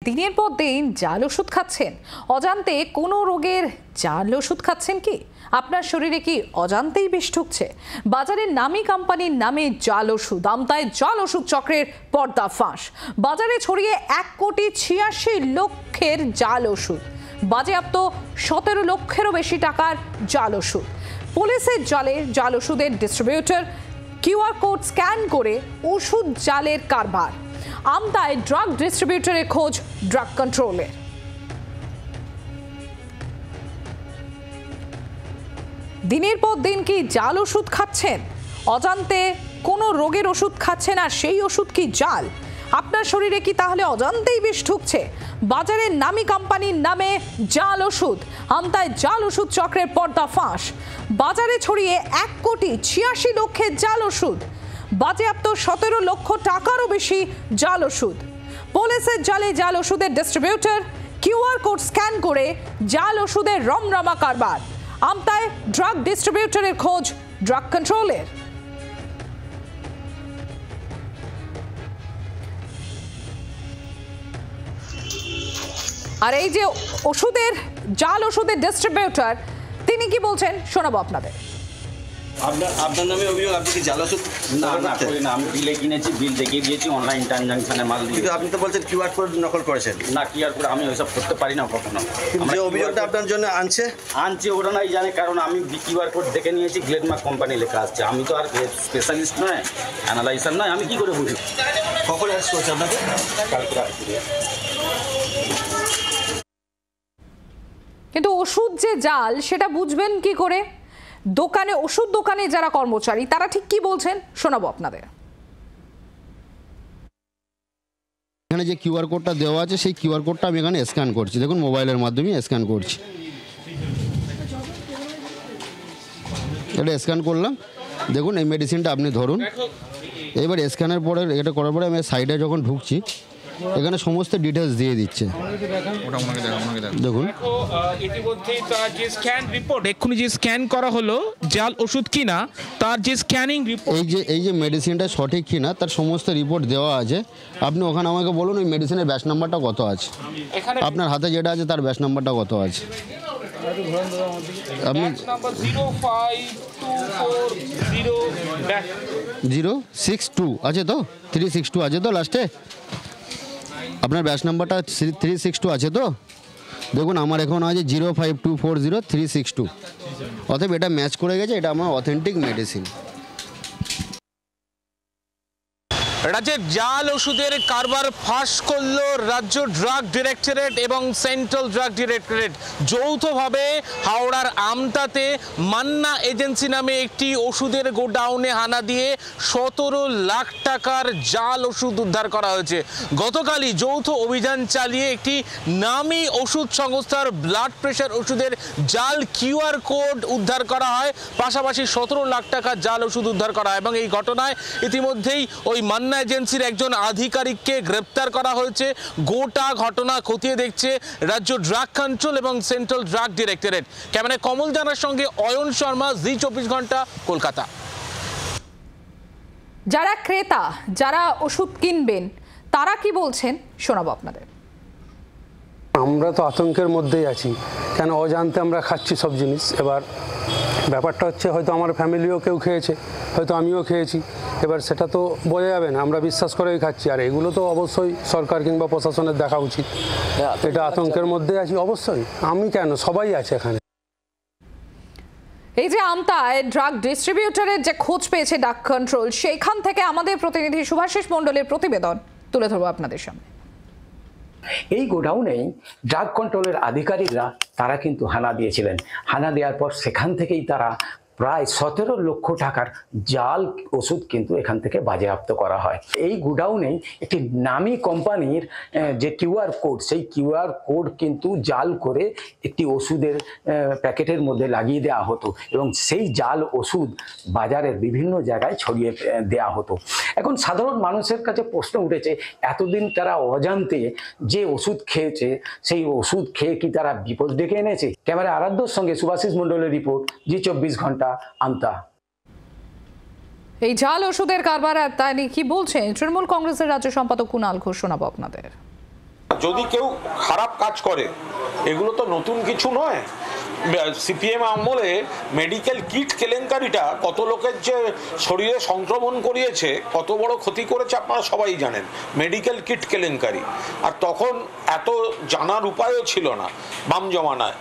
দিনের পর দিন জাল ওষুধ খাচ্ছেন, অজান্তে কোনো রোগের জাল ওষুধ খাচ্ছেন কি? আপনার শরীরে কি অজান্তেই বিষ ঢুকছে? বাজারের নামী কোম্পানির নামে জাল ওষুধ, আমতায় জাল ওষুধ চক্রের পর্দাফাঁস। বাজারে ছড়িয়ে 1,86,00,000 জাল ওষুধ, বাজেয়াপ্ত 17 লক্ষেরও বেশি টাকার জাল ওষুধ। পুলিশের জাল ওষুধের ডিস্ট্রিবিউটর, কিউআর কোড স্ক্যান করে ওষুধ জালের কারবার। আমতায় ড্রাগ ডিস্ট্রিবিউটরের খোঁজ ড্রাগ কন্ট্রোলের। দিনের পর দিন কি জাল ওষুধ খাচ্ছেন? অজান্তে কোনো রোগের ওষুধ খাচ্ছেন আর সেই ওষুধ কি জাল? আপনার শরীরে কি তাহলে অজান্তেই বিষ ঢুকছে? বাজারের নামী কোম্পানির নামে জাল ওষুধ, আমতায় জাল ওষুধ চক্রের পর্দাফাঁস। বাজারে ছড়িয়ে 1,86,00,000 জাল ওষুধ, বাজেয়াপ্ত 17 লক্ষ টাকারও বেশি জাল ওষুধ। পুলিশের জাল ওষুধের ডিস্ট্রিবিউটর, কিউআর কোড স্ক্যান করে জাল ওষুধের রমরমা কারবার। আমতায় ড্রাগ ডিস্ট্রিবিউটরের খোঁজ ড্রাগ কন্ট্রোলের। আর এই যে জাল ওষুধের ডিস্ট্রিবিউটর, তিনি কি বলছেন শোনাবো আপনাদের। আপনার নামে অভিযোগ, আপনি কি জাল ওষুধ? না করি না, আমি বিলে কিনেছি, বিল দেখিয়ে দিয়েছি, অনলাইন ট্রানজাকশনে মাল দিয়ে। কিন্তু আপনি তো বলছেন কিউআর কোড নকল করেছেন। না, কিউআর কোড আমি ওইসব করতে পারি না কখনো। যে অভিযোগটা আপনার জন্য আনছে ওরা নাই জানে, কারণ আমি কিউআর কোড দেখে নিয়েছি, গ্লেডমার্ক কোম্পানি লেখা আসছে। আমি তো আর স্পেশালিস্ট নয়, অ্যানালাইজার নয়, আমি কি করে বুঝি? কখন অ্যারেস্ট করছে আপনাকে? কিন্তু ওষুধ যে জাল সেটা বুঝবেন কি করে? ওষুধ দোকানে যারা কর্মচারী তারা ঠিক কি বলছেন শোনাবো আপনাদের। এখানে যে কিউআর কোডটা দেওয়া আছে সেই কিউআর কোডটা আমি এখানে স্ক্যান করছি, দেখুন মোবাইলের মাধ্যমে স্ক্যান করছি। এটা স্ক্যান করলাম, দেখুন এই মেডিসিনটা আপনি ধরুন। এবার স্ক্যানের পরে এটা করার পরে আমি সাইডে যখন ঢুকছি, এখানে সমস্ত ডিটেলস দিয়ে দিচ্ছে। দেখুন ইতিমধ্যেই তার যে স্ক্যান রিপোর্ট এক্ষুনি যে স্ক্যান করা হলো জাল ওষুধ কিনা, তার যে স্ক্যানিং রিপোর্ট, এই যে মেডিসিনটা সঠিক কিনা তার সমস্ত রিপোর্ট দেওয়া আছে। আপনি ওখানে আমাকে বলুন ওই মেডিসিনের ব্যাচ নাম্বারটা কত আছে, আপনার হাতে যেটা আছে তার ব্যাচ নাম্বারটা কত আছে। আপনি 062 আছে তো, 362 আছে তো লাস্টে, আপনার ব্যাচ নাম্বারটা 362 আছে তো। দেখুন আমার এখন আছে 05240-362, অতএব এটা ম্যাচ করে গেছে, এটা আমার অথেন্টিক মেডিসিন। রাজ্যের জাল ওষুধের কারবার ফাঁস করল রাজ্য ড্রাগ ডিরেক্টরেট এবং সেন্ট্রাল ড্রাগ ডিরেক্টরেট যৌথভাবে। হাওড়ার আমতাতে মান্না এজেন্সি নামে একটি ওষুধের গোডাউনে হানা দিয়ে 17 লাখ টাকার জাল ওষুধ উদ্ধার করা হয়েছে। গতকালই যৌথ অভিযান চালিয়ে একটি নামী ওষুধ সংস্থার ব্লাড প্রেশার ওষুধের জাল কিউআর কোড উদ্ধার করা হয়, পাশাপাশি 17 লাখ টাকার জাল ওষুধ উদ্ধার করা হয়। এবং এই ঘটনায় ইতিমধ্যেই ওই মান্না এজেন্সির একজন আধিকারিককে গ্রেপ্তার করা হয়েছে। গোটা ঘটনা খতিয়ে দেখছে রাজ্য ড্রাগ কন্ট্রোল এবং সেন্ট্রাল ড্রাগ ডিরেক্টরেট। ক্যামেরায় কমল জানার সঙ্গে অয়ন শর্মা, জি 24 ঘন্টা, কলকাতা। যারা ক্রেতা, যারা ওষুধ কিনবেন তারা কি বলছেন শোনাবো আপনাদের। আমরা তো আতঙ্কের মধ্যেই আছি, কেন অজান্তে আমরা খাচ্ছি সব জিনিস। এবার ব্যাপারটা হচ্ছে হয়তো আমার ফ্যামিলিও কেউ খেয়েছে, হয়তো আমিও খেয়েছি, এবার সেটা তো বোঝা যাবে না, আমরা বিশ্বাস করেই খাচ্ছি। আর এগুলো তো অবশ্যই সরকার কিংবা প্রশাসনের দেখা উচিত। এটা আতঙ্কের মধ্যে আছি অবশ্যই, আমি কেন, সবাই আছে এখানে। এই যে আমতায় ড্রাগ ডিস্ট্রিবিউটরের যে খোঁজ পেয়েছে ড্রাগ কন্ট্রোল, সেইখান থেকে আমাদের প্রতিনিধি শুভাশিস মণ্ডলের প্রতিবেদন তুলে ধরবো আপনাদের সামনে। এই গোডাউনেই ড্রাগ কন্ট্রোলের আধিকারিকরা তারা কিন্তু হানা দিয়েছিলেন। হানা দেওয়ার পর সেখান থেকেই তারা প্রায় 17 লক্ষ টাকার জাল ওষুধ কিন্তু এখান থেকে বাজেয়াপ্ত করা হয়। এই গোডাউনেই একটি নামী কোম্পানির যে কিউআর কোড, সেই কিউআর কোড কিন্তু জাল করে একটি ওষুধের প্যাকেটের মধ্যে লাগিয়ে দেওয়া হতো এবং সেই জাল ওষুধ বাজারের বিভিন্ন জায়গায় ছড়িয়ে দেওয়া হতো। এখন সাধারণ মানুষের কাছে প্রশ্ন উঠেছে, এতদিন তারা অজান্তে যে ওষুধ খেয়েছে, সেই ওষুধ খেয়ে কি তারা বিপদ ডেকে এনেছে? ক্যামেরা আরাধ্যর সঙ্গে শুভাশিস মণ্ডলের রিপোর্ট, জি 24 ঘন্টা, আমতা। এই জাল ওষুধের কারবার তাই কি বলছেন তৃণমূল কংগ্রেসের রাজ্য সম্পাদক কুণাল ঘোষ, শোনাবো আপনাদের। যদি কেউ খারাপ কাজ করে, এগুলো তো নতুন কিছু নয়। সিপিএম আমলে মেডিকেল কিট কেলেঙ্কারিটা কত লোকের যে শরীরে সংক্রমণ করিয়েছে, কত বড় ক্ষতি করেছে আপনারা সবাই জানেন, মেডিকেল কিট কেলেঙ্কারি। আর তখন এত জানার উপায়ও ছিল না বাম জমানায়।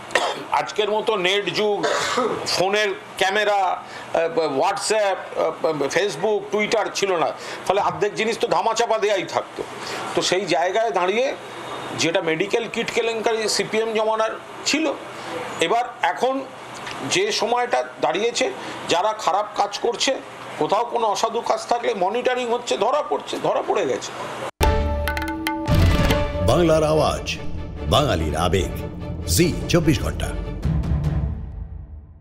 আজকের মতো নেট যুগ, ফোনের ক্যামেরা, হোয়াটসঅ্যাপ, ফেসবুক, টুইটার ছিল না, ফলে অর্ধেক জিনিস তো ধামাচাপা দেওয়াই থাকতো। তো সেই জায়গায় দাঁড়িয়ে যেটা মেডিকেল কিট কেলেঙ্কারি সিপিএম জমানার ছিল, এবার এখন যে সময়টা দাঁড়িয়েছে, যারা খারাপ কাজ করছে, কোথাও কোনো অসাধু কাজ থাকলে মনিটরিং হচ্ছে, ধরা পড়ে গেছে। বাংলার আওয়াজ, বাঙালির আবেগ, জি 24 ঘন্টা।